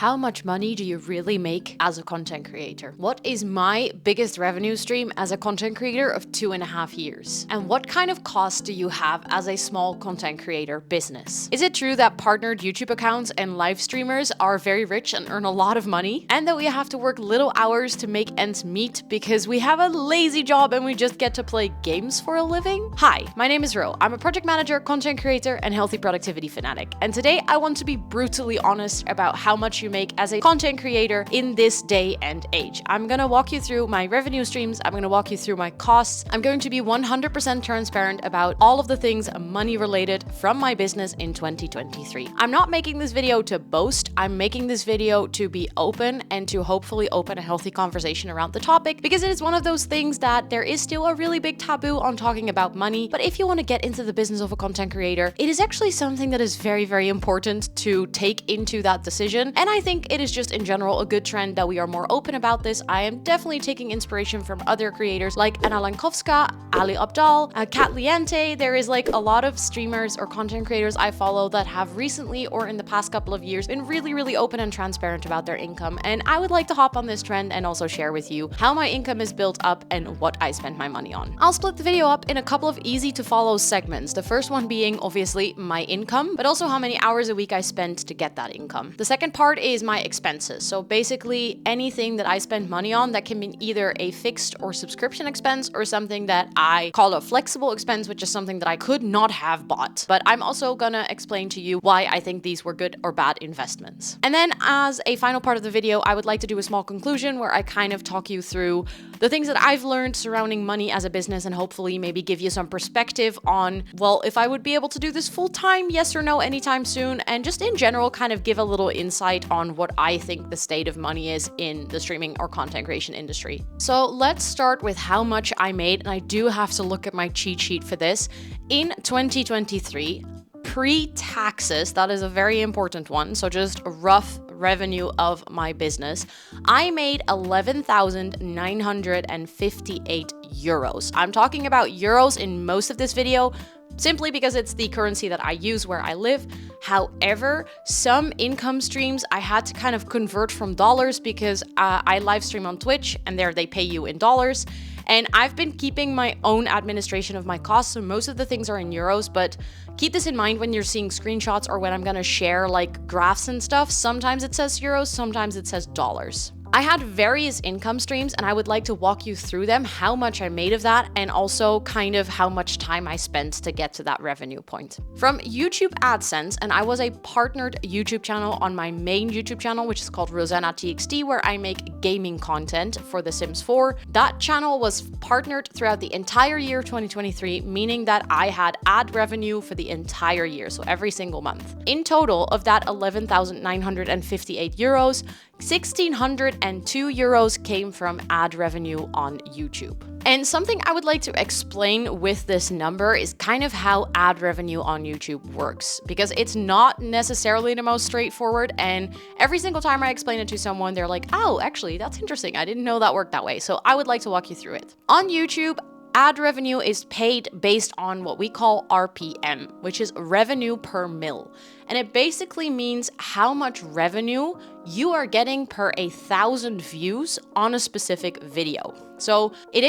how much money do you really make as a content creator? What is my biggest revenue stream as a content creator of 2.5 years? And what kind of costs do you have as a small content creator business? Is it true that partnered YouTube accounts and live streamers are very rich and earn a lot of money? And that we have to work little hours to make ends meet because we have a lazy job and we just get to play games for a living? Hi, my name is Ro. I'm a project manager, content creator, and healthy productivity fanatic. And today I want to be brutally honest about how much you make as a content creator in this day and age. I'm gonna walk you through my revenue streams. I'm gonna walk you through my costs. I'm going to be 100% transparent about all of the things money related from my business in 2023. I'm not making this video to boast. I'm making this video to be open and to hopefully open a healthy conversation around the topic, because it is one of those things that there is still a really big taboo on talking about money. But if you want to get into the business of a content creator, it is actually something that is very, very important to take into that decision. And I think it is just in general a good trend that we are more open about this. I am definitely taking inspiration from other creators like Anna Lankowska, Ali Abdal, Kat Liente. There is like a lot of streamers or content creators I follow that have recently or in the past couple of years been really, really open and transparent about their income. And I would like to hop on this trend and also share with you how my income is built up and what I spend my money on. I'll split the video up in a couple of easy to follow segments. The first one being obviously my income, but also how many hours a week I spend to get that income. The second part is my expenses. So basically anything that I spend money on that can be either a fixed or subscription expense or something that I call a flexible expense, which is something that I could not have bought. But I'm also gonna explain to you why I think these were good or bad investments. And then as a final part of the video, I would like to do a small conclusion where I kind of talk you through the things that I've learned surrounding money as a business and hopefully maybe give you some perspective on, well, if I would be able to do this full time, yes or no, anytime soon, and just in general kind of give a little insight on what I think the state of money is in the streaming or content creation industry. So let's start with how much I made, and I do have to look at my cheat sheet for this. In 2023, pre-taxes, that is a very important one, so just a rough revenue of my business, I made 11,958 euros. I'm talking about euros in most of this video, simply because it's the currency that I use where I live. However, some income streams I had to kind of convert from dollars because I live stream on Twitch and there they pay you in dollars. And I've been keeping my own administration of my costs, so most of the things are in euros, but keep this in mind when you're seeing screenshots or when I'm gonna share like graphs and stuff. Sometimes it says euros, sometimes it says dollars. I had various income streams and I would like to walk you through them, how much I made of that, and also kind of how much time I spent to get to that revenue point. From YouTube AdSense, and I was a partnered YouTube channel on my main YouTube channel, which is called Rosannatxt, where I make gaming content for The Sims 4. That channel was partnered throughout the entire year 2023, meaning that I had ad revenue for the entire year, so every single month. In total of that 11,958 euros, 1,602 euros came from ad revenue on YouTube. And something I would like to explain with this number is kind of how ad revenue on YouTube works, because it's not necessarily the most straightforward. And every single time I explain it to someone, they're like, oh, actually, that's interesting. I didn't know that worked that way. So I would like to walk you through it. On YouTube, ad revenue is paid based on what we call RPM, which is revenue per mil. And it basically means how much revenue you are getting per 1,000 views on a specific video. So it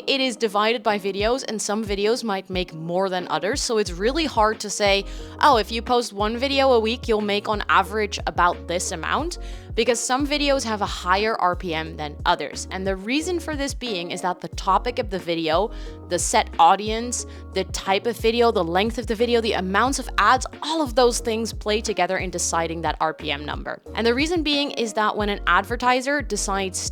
is divided by videos, and some videos might make more than others. So it's really hard to say, oh, if you post one video a week, you'll make on average about this amount, because some videos have a higher RPM than others. And the reason for this being is that the topic of the video, the set audience, the type of video, the length of the video, the amounts of ads, all of those things play together in deciding that RPM number. And the reason being is that when an advertiser decides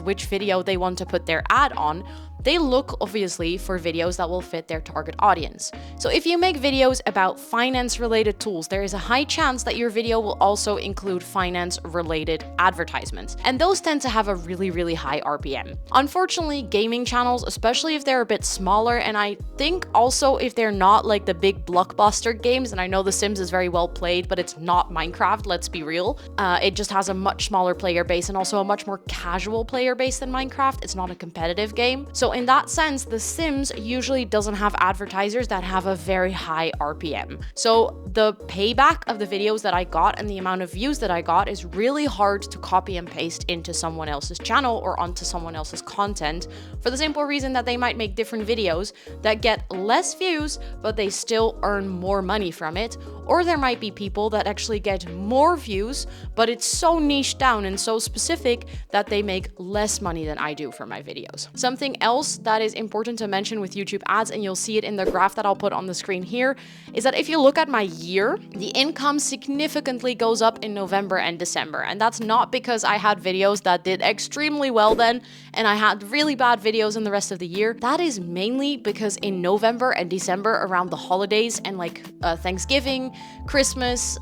which video they want to put their ad on, they look obviously for videos that will fit their target audience. So if you make videos about finance related tools, there is a high chance that your video will also include finance related advertisements. And those tend to have a really, really high RPM. Unfortunately, gaming channels, especially if they're a bit smaller, and I think also if they're not like the big blockbuster games, and I know The Sims is very well played, but it's not Minecraft, let's be real. It just has a much smaller player base and also a much more casual player base than Minecraft. It's not a competitive game. So So in that sense, The Sims usually doesn't have advertisers that have a very high RPM. So the payback of the videos that I got and the amount of views that I got is really hard to copy and paste into someone else's channel or onto someone else's content, for the simple reason that they might make different videos that get less views, but they still earn more money from it. Or there might be people that actually get more views, but it's so niche down and so specific that they make less money than I do for my videos. Something else that is important to mention with YouTube ads, and you'll see it in the graph that I'll put on the screen here, is that if you look at my year, the income significantly goes up in November and December. And that's not because I had videos that did extremely well then, and I had really bad videos in the rest of the year. That is mainly because in November and December, around the holidays and like Thanksgiving, Christmas,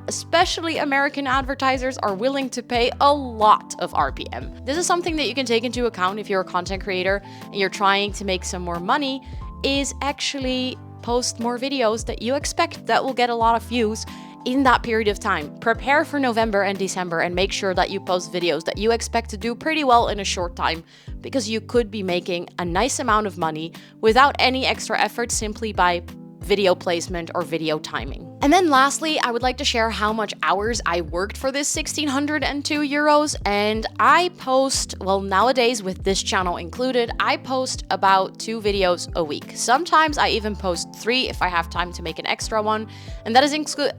especially American advertisers are willing to pay a lot of RPM. This is something that you can take into account if you're a content creator and you're trying to make some more money, is actually post more videos that you expect that will get a lot of views in that period of time. Prepare for November and December and make sure that you post videos that you expect to do pretty well in a short time, because you could be making a nice amount of money without any extra effort simply by video placement or video timing. And then lastly, I would like to share how much hours I worked for this 1,602 euros. And I post, well, nowadays with this channel included, I post about 2 videos a week. Sometimes I even post 3 if I have time to make an extra one. And that is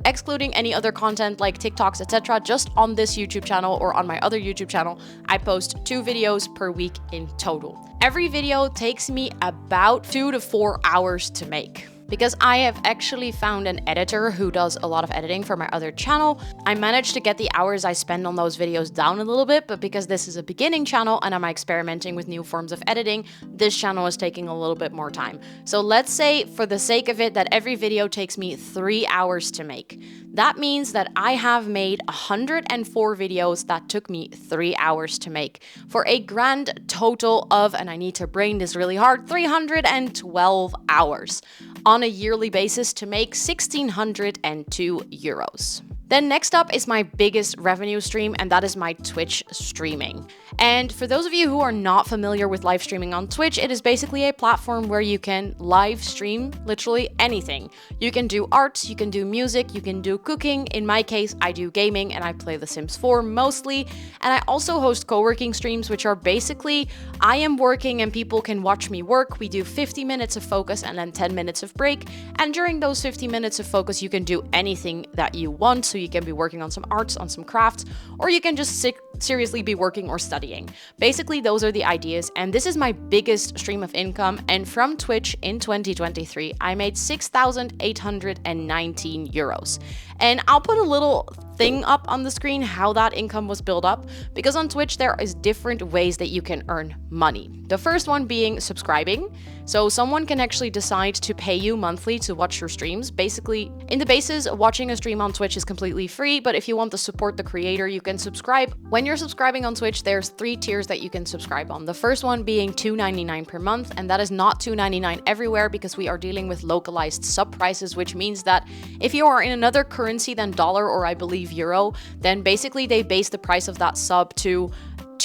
excluding any other content like TikToks, etc. Just on this YouTube channel or on my other YouTube channel, I post 2 videos per week in total. Every video takes me about 2 to 4 hours to make. Because I have actually found an editor who does a lot of editing for my other channel, I managed to get the hours I spend on those videos down a little bit, but because this is a beginning channel and I'm experimenting with new forms of editing, this channel is taking a little bit more time. So let's say, for the sake of it, that every video takes me 3 hours to make. That means that I have made 104 videos that took me 3 hours to make, for a grand total of, and I need to brain this really hard, 312 hours on a yearly basis to make 1,602 euros. Then next up is my biggest revenue stream, and that is my Twitch streaming. And for those of you who are not familiar with live streaming on Twitch, it is basically a platform where you can live stream literally anything. You can do art, you can do music, you can do cooking. In my case, I do gaming and I play The Sims 4 mostly. And I also host co-working streams, which are basically, I am working and people can watch me work. We do 50 minutes of focus and then 10 minutes of break. And during those 50 minutes of focus, you can do anything that you want. So you can be working on some arts, on some crafts, or you can just seriously be working or studying. Basically, those are the ideas, and this is my biggest stream of income. And from Twitch in 2023, I made 6,819 euros. And I'll put a little thing up on the screen how that income was built up, because on Twitch there is different ways that you can earn money. The first one being subscribing. So someone can actually decide to pay you monthly to watch your streams. Basically, in the basis, watching a stream on Twitch is completely free, but if you want to support the creator, you can subscribe. When you're subscribing on Twitch, there's 3 tiers that you can subscribe on. The first one being $2.99 per month, and that is not $2.99 everywhere, because we are dealing with localized sub prices, which means that if you are in another currency than dollar or I believe euro, then basically they base the price of that sub to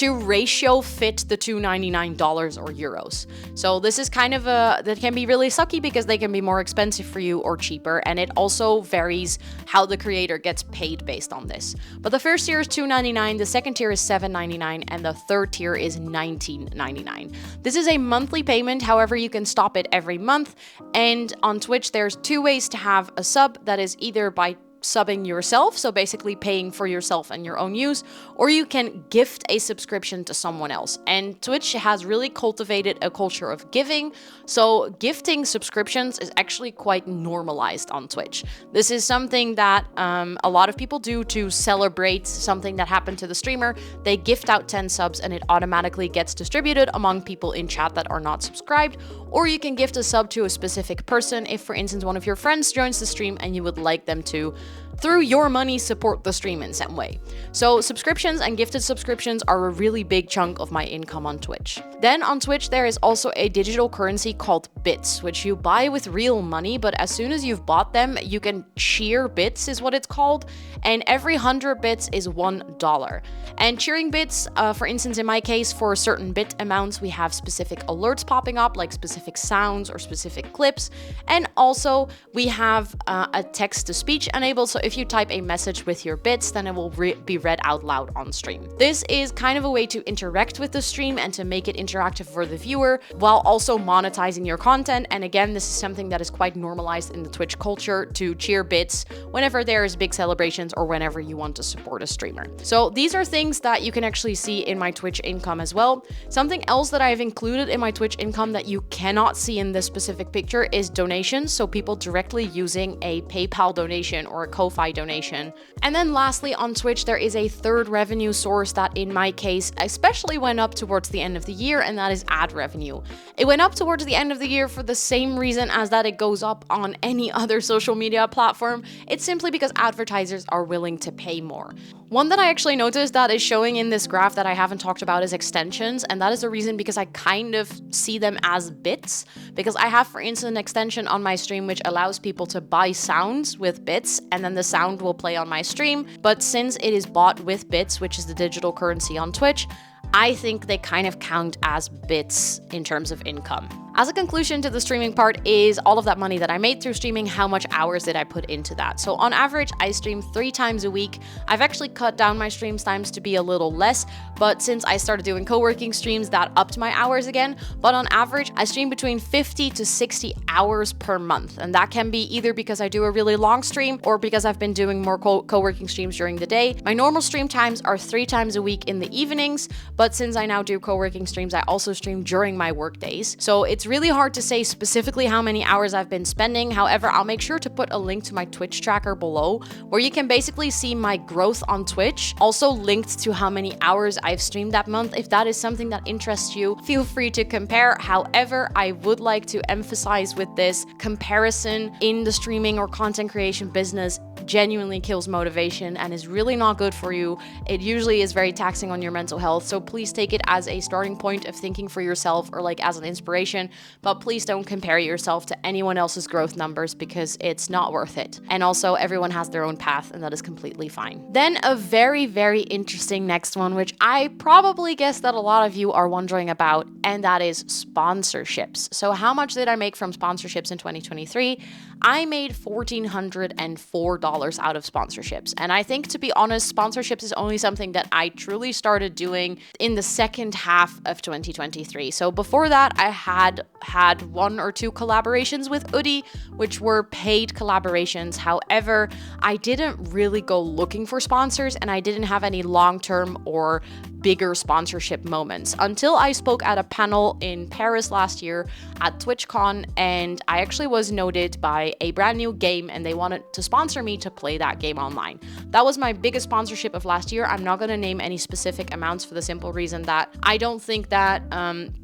ratio fit the $2.99 or euros. So this is kind of that can be really sucky, because they can be more expensive for you or cheaper, and it also varies how the creator gets paid based on this. But the first tier is $2.99, the second tier is $7.99, and the third tier is $19.99. This is a monthly payment, however you can stop it every month. And on Twitch there's 2 ways to have a sub. That is either by subbing yourself, so basically paying for yourself and your own use, or you can gift a subscription to someone else. And Twitch has really cultivated a culture of giving, so gifting subscriptions is actually quite normalized on Twitch. This is something that a lot of people do to celebrate something that happened to the streamer. They gift out 10 subs and it automatically gets distributed among people in chat that are not subscribed. Or you can gift a sub to a specific person if, for instance, one of your friends joins the stream and you would like them to through your money, support the stream in some way. So subscriptions and gifted subscriptions are a really big chunk of my income on Twitch. Then on Twitch, there is also a digital currency called bits, which you buy with real money, but as soon as you've bought them, you can cheer bits is what it's called, and every 100 bits is $1. And cheering bits, for instance, in my case, for certain bit amounts, we have specific alerts popping up, like specific sounds or specific clips, and also we have a text-to-speech enabled, so if you type a message with your bits, then it will be read out loud on stream. This is kind of a way to interact with the stream and to make it interactive for the viewer, while also monetizing your content. And again, this is something that is quite normalized in the Twitch culture, to cheer bits whenever there's big celebrations or whenever you want to support a streamer. So these are things that you can actually see in my Twitch income as well. Something else that I've included in my Twitch income that you cannot see in this specific picture is donations, so people directly using a PayPal donation or a Ko-Fi donation. And then lastly, on Twitch, there is a third revenue source that in my case especially went up towards the end of the year, and that is ad revenue. It went up towards the end of the year for the same reason as that it goes up on any other social media platform. It's simply because advertisers are willing to pay more. One that I actually noticed that is showing in this graph that I haven't talked about is extensions, and that is the reason because I kind of see them as bits, because I have, for instance, an extension on my stream which allows people to buy sounds with bits, and then the sound will play on my stream. But since it is bought with bits, which is the digital currency on Twitch, I think they kind of count as bits in terms of income. As a conclusion to the streaming part is all of that money that I made through streaming, how much hours did I put into that? So on average, I stream 3 times a week. I've actually cut down my stream times to be a little less, but since I started doing co-working streams, that upped my hours again. But on average, I stream between 50 to 60 hours per month. And that can be either because I do a really long stream or because I've been doing more co-working streams during the day. My normal stream times are 3 times a week in the evenings, but since I now do co-working streams, I also stream during my work days. So it's really hard to say specifically how many hours I've been spending. However, I'll make sure to put a link to my Twitch tracker below, where you can basically see my growth on Twitch, also linked to how many hours I've streamed that month. If that is something that interests you, feel free to compare. However, I would like to emphasize with this, comparison in the streaming or content creation business genuinely kills motivation and is really not good for you. It usually is very taxing on your mental health, so please take it as a starting point of thinking for yourself, or like as an inspiration, but please don't compare yourself to anyone else's growth numbers because it's not worth it. And also, everyone has their own path, and that is completely fine. Then a very, very interesting next one, which I probably guess that a lot of you are wondering about, and that is sponsorships. So how much did I make from sponsorships in 2023? I made $1,404 out of sponsorships. And I think, to be honest, sponsorships is only something that I truly started doing in the second half of 2023. So before that, I had 1 or 2 collaborations with Udi, which were paid collaborations. However, I didn't really go looking for sponsors, and I didn't have any long-term or bigger sponsorship moments until I spoke at a panel in Paris last year at TwitchCon, and I actually was noted by a brand new game, and they wanted to sponsor me to play that game online. That was my biggest sponsorship of last year. I'm not going to name any specific amounts for the simple reason that I don't think that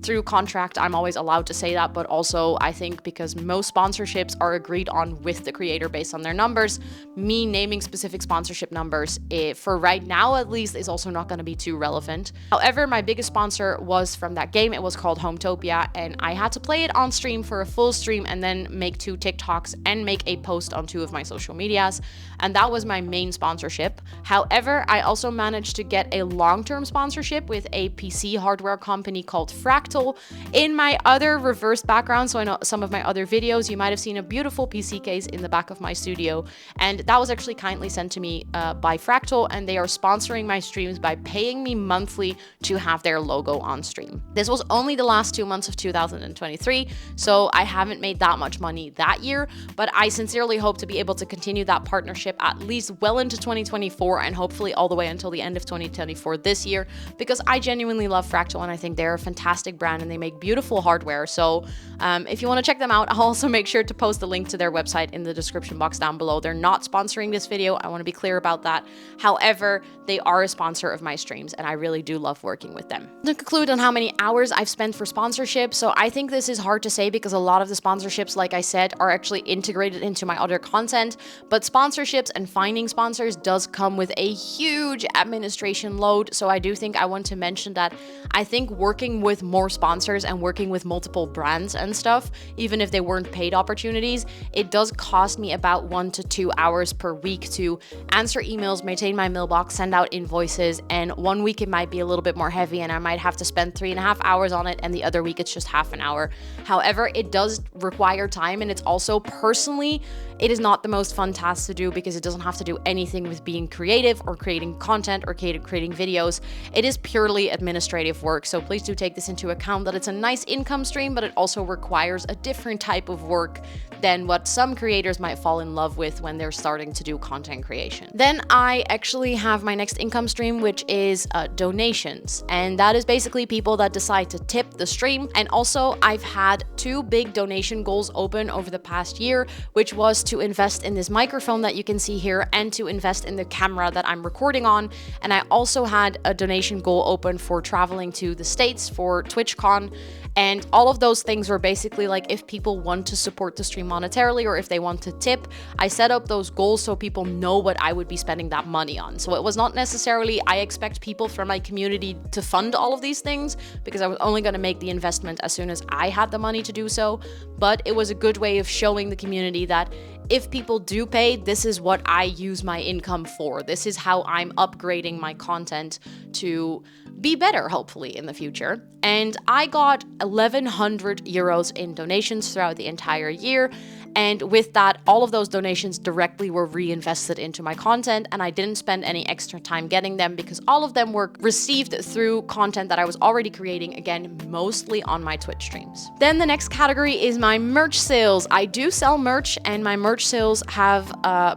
through contract I'm always allowed to say that, but also I think because most sponsorships are agreed on with the creator based on their numbers, me naming specific sponsorship numbers, for right now at least, is also not going to be too relevant. However, my biggest sponsor was from that game. It was called Hometopia, and I had to play it on stream for a full stream and then make 2 TikToks and make a post on 2 of my social medias, and that was my main sponsorship. However, I also managed to get a long-term sponsorship with a PC hardware company called Fractal. In my other reversed background, so I know some of my other videos, you might have seen a beautiful PC case in the back of my studio, and that was actually kindly sent to me by Fractal, and they are sponsoring my streams by paying me monthly to have their logo on stream. This was only the last 2 months of 2023, so I haven't made that much money that year, but I sincerely hope to be able to continue that partnership at least well into 2024, and hopefully all the way until the end of 2024 this year, because I genuinely love Fractal, and I think they're a fantastic brand and they make beautiful hardware. So if you want to check them out, I'll also make sure to post the link to their website in the description box down below. They're not sponsoring this video, I want to be clear about that. However, they are a sponsor of my streams, and I really do love working with them. To conclude on how many hours I've spent for sponsorship, so I think this is hard to say because a lot of the sponsorships, like I said, are actually integrated into my other content. But sponsorships and finding sponsors does come with a huge administration load. So I do think I want to mention that I think working with more sponsors and working with multiple brands and stuff, even if they weren't paid opportunities, it does cost me about 1 to 2 hours per week to answer emails, maintain my mailbox, send out invoices, and one week it might be a little bit more heavy and I might have to spend 3.5 hours on it, and the other week it's just half an hour. However, it does require time, and it's also personally, it is not the most fun task to do because it doesn't have to do anything with being creative or creating content or creating videos. It is purely administrative work, so please do take this into account that it's a nice income stream, but it also requires a different type of work than what some creators might fall in love with when they're starting to do content creation. Then I actually have my next income stream, which is donations, and that is basically people that decide to tip the stream. And also I've had 2 big donation goals open over the past year, which was to invest in this microphone that you can see here and to invest in the camera that I'm recording on. And I also had a donation goal open for traveling to the States for TwitchCon. And all of those things were basically like, if people want to support the stream monetarily or if they want to tip, I set up those goals so people know what I would be spending that money on. So it was not necessarily, I expect people from my community to fund all of these things, because I was only going to make the investment as soon as I had the money to do so. But it was a good way of showing the community that if people do pay, this is what I use my income for. This is how I'm upgrading my content to be better, hopefully, in the future. And I got 1,100 euros in donations throughout the entire year. And with that, all of those donations directly were reinvested into my content, and I didn't spend any extra time getting them because all of them were received through content that I was already creating, again, mostly on my Twitch streams. Then the next category is my merch sales. I do sell merch, and my merch sales have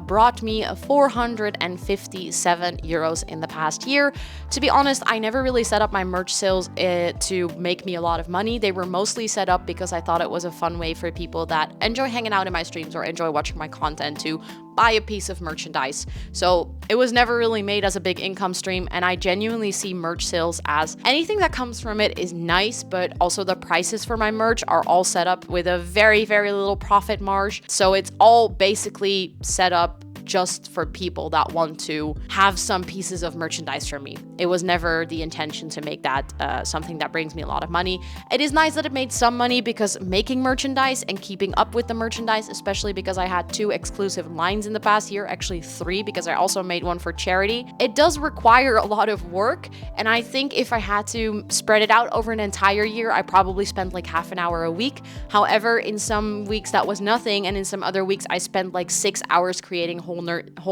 brought me 457 euros in the past year. To be honest, I never really set up my merch sales to make me a lot of money. They were mostly set up because I thought it was a fun way for people that enjoy hanging out in my streams or enjoy watching my content to buy a piece of merchandise. So it was never really made as a big income stream, and I genuinely see merch sales as anything that comes from it is nice, but also the prices for my merch are all set up with a very, very little profit margin. So it's all basically set up just for people that want to have some pieces of merchandise from me. It was never the intention to make that something that brings me a lot of money. It is nice that it made some money because making merchandise and keeping up with the merchandise, especially because I had 2 exclusive lines in the past year, actually 3 because I also made one for charity. It does require a lot of work, and I think if I had to spread it out over an entire year, I probably spent like half an hour a week. However, in some weeks that was nothing, and in some other weeks I spent like 6 hours creating whole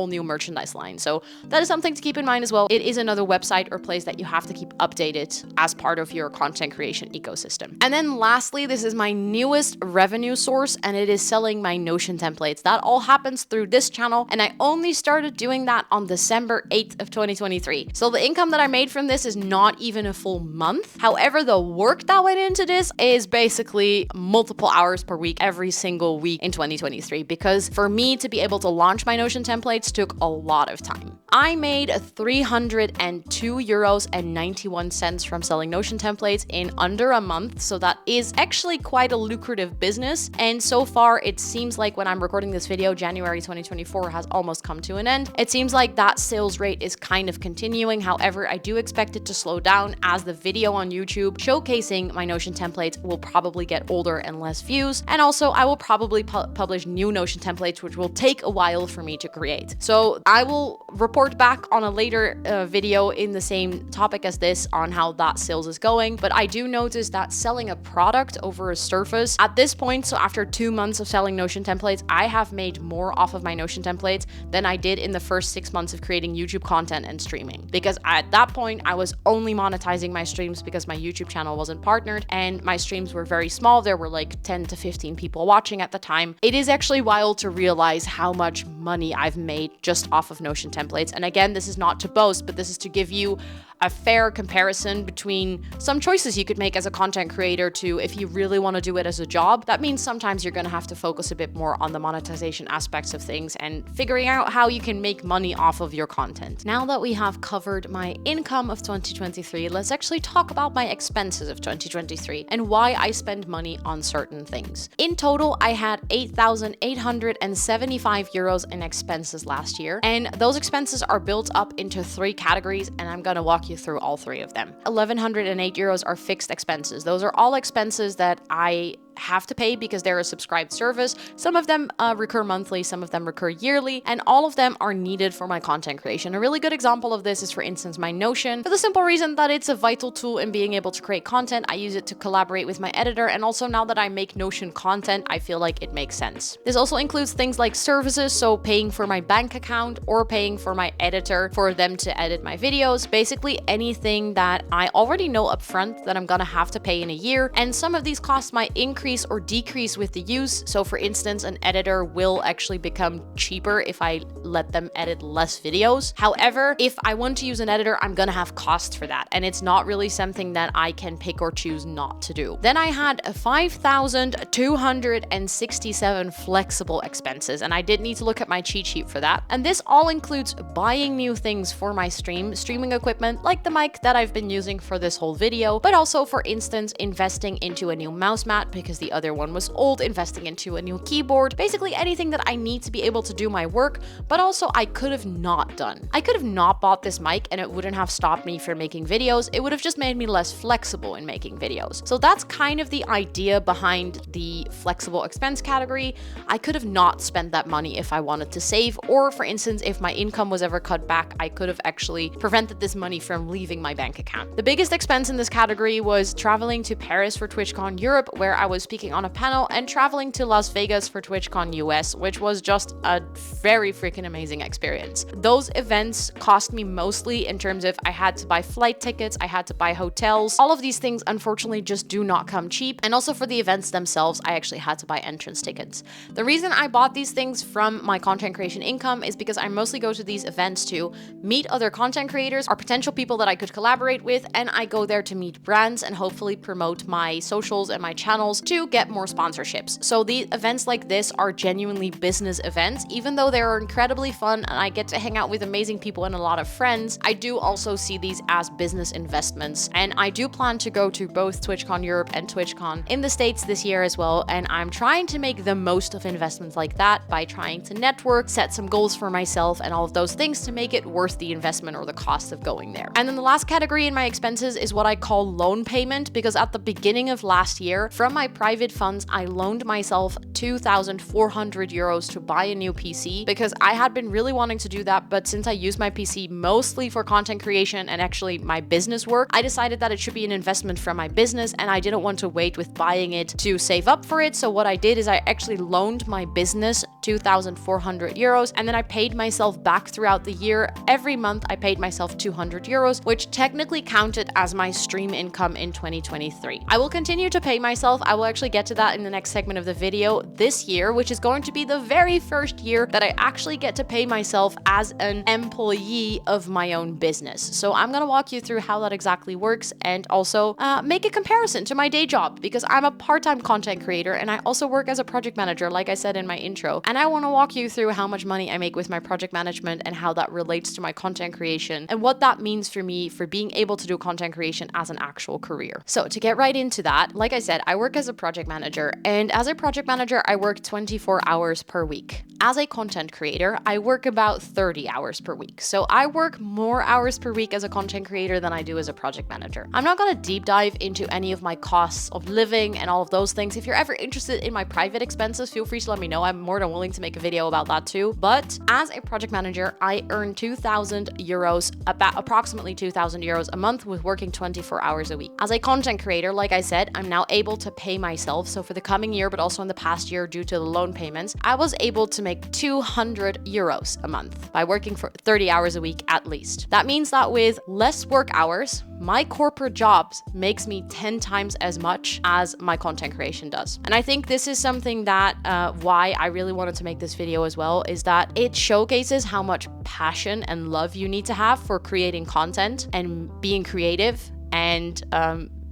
new merchandise line. So that is something to keep in mind as well. It is another website or place that you have to keep updated as part of your content creation ecosystem. And then lastly, this is my newest revenue source, and it is selling my Notion templates. That all happens through this channel, and I only started doing that on December 8th of 2023. So the income that I made from this is not even a full month. However, the work that went into this is basically multiple hours per week, every single week in 2023, because for me to be able to launch my Notion templates took a lot of time. I made 302 euros and 91 cents from selling Notion templates in under a month, so that is actually quite a lucrative business. And so far, it seems like when I'm recording this video, January 2024 has almost come to an end. It seems like that sales rate is kind of continuing. However, I do expect it to slow down as the video on YouTube showcasing my Notion templates will probably get older and less views. And also, I will probably publish new Notion templates, which will take a while for me to create. So I will report back on a later video in the same topic as this on how that sales is going. But I do notice that selling a product over a surface at this point, so after 2 months of selling Notion templates, I have made more off of my Notion templates than I did in the first 6 months of creating YouTube content and streaming. Because at that point, I was only monetizing my streams because my YouTube channel wasn't partnered and my streams were very small. There were like 10 to 15 people watching at the time. It is actually wild to realize how much money I've made just off of Notion templates. And again, this is not to boast, but this is to give you a fair comparison between some choices you could make as a content creator to if you really want to do it as a job. That means sometimes you're going to have to focus a bit more on the monetization aspects of things and figuring out how you can make money off of your content. Now that we have covered my income of 2023, let's actually talk about my expenses of 2023 and why I spend money on certain things. In total, I had 8,875 euros in expenses last year, and those expenses are built up into 3 categories, and I'm going to walk you through all 3 of them. 1,108 euros are fixed expenses. Those are all expenses that I have to pay because they're a subscribed service. Some of them recur monthly, some of them recur yearly, and all of them are needed for my content creation. A really good example of this is, for instance, my Notion, for the simple reason that it's a vital tool in being able to create content. I use it to collaborate with my editor, and also now that I make Notion content, I feel like it makes sense. This also includes things like services, so paying for my bank account or paying for my editor for them to edit my videos. Basically anything that I already know upfront that I'm gonna have to pay in a year, and some of these costs might increase or decrease with the use. So for instance, an editor will actually become cheaper if I let them edit less videos. However, if I want to use an editor, I'm gonna have costs for that, and it's not really something that I can pick or choose not to do. Then I had 5,267 flexible expenses, and I did need to look at my cheat sheet for that. And this all includes buying new things for my streaming equipment, like the mic that I've been using for this whole video, but also, for instance, investing into a new mouse mat because the other one was old, investing into a new keyboard, basically anything that I need to be able to do my work, but also I could have not done. I could have not bought this mic and it wouldn't have stopped me from making videos. It would have just made me less flexible in making videos. So that's kind of the idea behind the flexible expense category. I could have not spent that money if I wanted to save, or for instance, if my income was ever cut back, I could have actually prevented this money from leaving my bank account. The biggest expense in this category was traveling to Paris for TwitchCon Europe, where I was speaking on a panel, and traveling to Las Vegas for TwitchCon US, which was just a very freaking amazing experience. Those events cost me mostly in terms of I had to buy flight tickets, I had to buy hotels. All of these things unfortunately just do not come cheap, and also for the events themselves, I actually had to buy entrance tickets. The reason I bought these things from my content creation income is because I mostly go to these events to meet other content creators or potential people that I could collaborate with, and I go there to meet brands and hopefully promote my socials and my channels to get more sponsorships. So the events like this are genuinely business events. Even though they're incredibly fun and I get to hang out with amazing people and a lot of friends, I do also see these as business investments, and I do plan to go to both TwitchCon Europe and TwitchCon in the States this year as well, and I'm trying to make the most of investments like that by trying to network, set some goals for myself, and all of those things to make it worth the investment or the cost of going there. And then the last category in my expenses is what I call loan payment, because at the beginning of last year, from my private funds, I loaned myself 2,400 euros to buy a new PC because I had been really wanting to do that, but since I use my PC mostly for content creation and actually my business work, I decided that it should be an investment from my business, and I didn't want to wait with buying it to save up for it. So what I did is I actually loaned my business 2,400 euros, and then I paid myself back throughout the year. Every month I paid myself 200 euros, which technically counted as my stream income in 2023. I will continue to pay myself. I will actually get to that in the next segment of the video this year, which is going to be the very first year that I actually get to pay myself as an employee of my own business. So I'm going to walk you through how that exactly works, and also make a comparison to my day job, because I'm a part-time content creator and I also work as a project manager, like I said in my intro. And I want to walk you through how much money I make with my project management and how that relates to my content creation and what that means for me for being able to do content creation as an actual career. So to get right into that, like I said, I work as a project manager, and as a project manager, I work 24 hours per week. As a content creator, I work about 30 hours per week. So I work more hours per week as a content creator than I do as a project manager. I'm not going to deep dive into any of my costs of living and all of those things. If you're ever interested in my private expenses, feel free to let me know. I'm more than willing to make a video about that too. But as a project manager, I earn 2,000 euros, about approximately 2,000 euros a month with working 24 hours a week. As a content creator, like I said, I'm now able to pay myself. So for the coming year, but also in the past year due to the loan payments, I was able to make 200 euros a month by working for 30 hours a week at least. That means that with less work hours, my corporate jobs makes me 10 times as much as my content creation does. And I think this is something that why I really wanted to make this video as well, is that it showcases how much passion and love you need to have for creating content and being creative and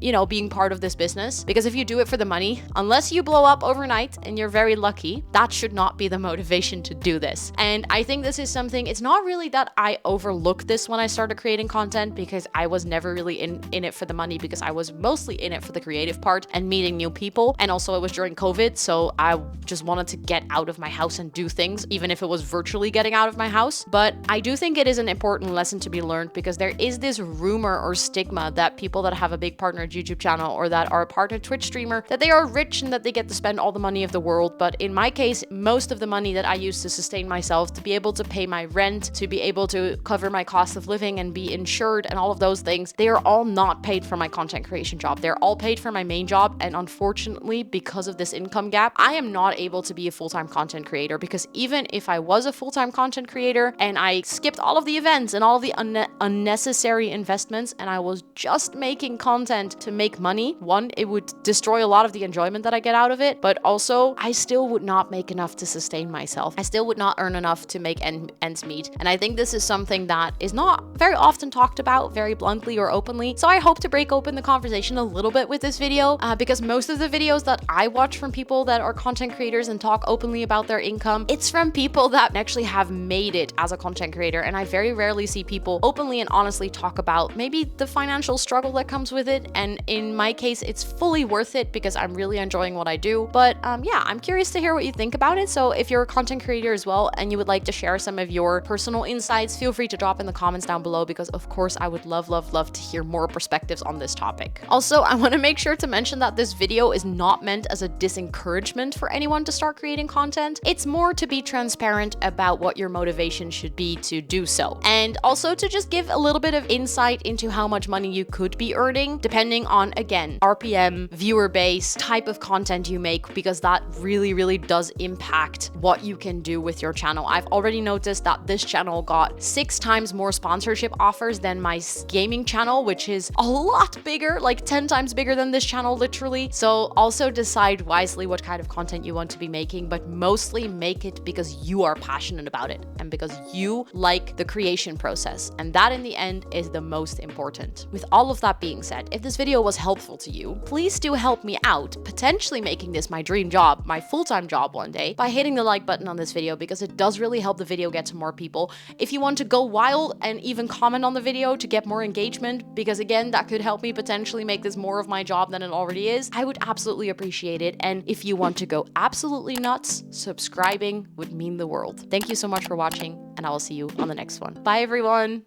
you know, being part of this business. Because if you do it for the money, unless you blow up overnight and you're very lucky, that should not be the motivation to do this. And I think this is something, it's not really that I overlooked this when I started creating content, because I was never really in it for the money, because I was mostly in it for the creative part and meeting new people. And also it was during COVID, so I just wanted to get out of my house and do things, even if it was virtually getting out of my house. But I do think it is an important lesson to be learned, because there is this rumor or stigma that people that have a big partner YouTube channel or that are a partner Twitch streamer, that they are rich and that they get to spend all the money of the world. But in my case, most of the money that I use to sustain myself, to be able to pay my rent, to be able to cover my cost of living and be insured and all of those things, they are all not paid for my content creation job. They're all paid for my main job. And unfortunately, because of this income gap, I am not able to be a full-time content creator, because even if I was a full-time content creator and I skipped all of the events and all of the unnecessary investments and I was just making content to make money, one, it would destroy a lot of the enjoyment that I get out of it, but also I still would not make enough to sustain myself. I still would not earn enough to make ends meet. And I think this is something that is not very often talked about very bluntly or openly. So I hope to break open the conversation a little bit with this video, because most of the videos that I watch from people that are content creators and talk openly about their income, it's from people that actually have made it as a content creator. And I very rarely see people openly and honestly talk about maybe the financial struggle that comes with it. And in my case, it's fully worth it because I'm really enjoying what I do. But yeah, I'm curious to hear what you think about it. So if you're a content creator as well and you would like to share some of your personal insights, feel free to drop in the comments down below, because of course I would love to hear more perspectives on this topic. Also, I want to make sure to mention that this video is not meant as a disencouragement for anyone to start creating content. It's more to be transparent about what your motivation should be to do so. And also to just give a little bit of insight into how much money you could be earning depending on, again, RPM, viewer base, type of content you make, because that really does impact what you can do with your channel. I've already noticed that this channel got 6 times more sponsorship offers than my gaming channel, which is a lot bigger, like 10 times bigger than this channel, literally. So also decide wisely what kind of content you want to be making, but mostly make it because you are passionate about it and because you like the creation process. And that in the end is the most important. With all of that being said, if this video was helpful to you, please do help me out, potentially making this my dream job, my full-time job one day, by hitting the like button on this video, because it does really help the video get to more people. If you want to go wild and even comment on the video to get more engagement, because again, that could help me potentially make this more of my job than it already is, I would absolutely appreciate it. And if you want to go absolutely nuts, subscribing would mean the world. Thank you so much for watching, and I will see you on the next one. Bye, everyone.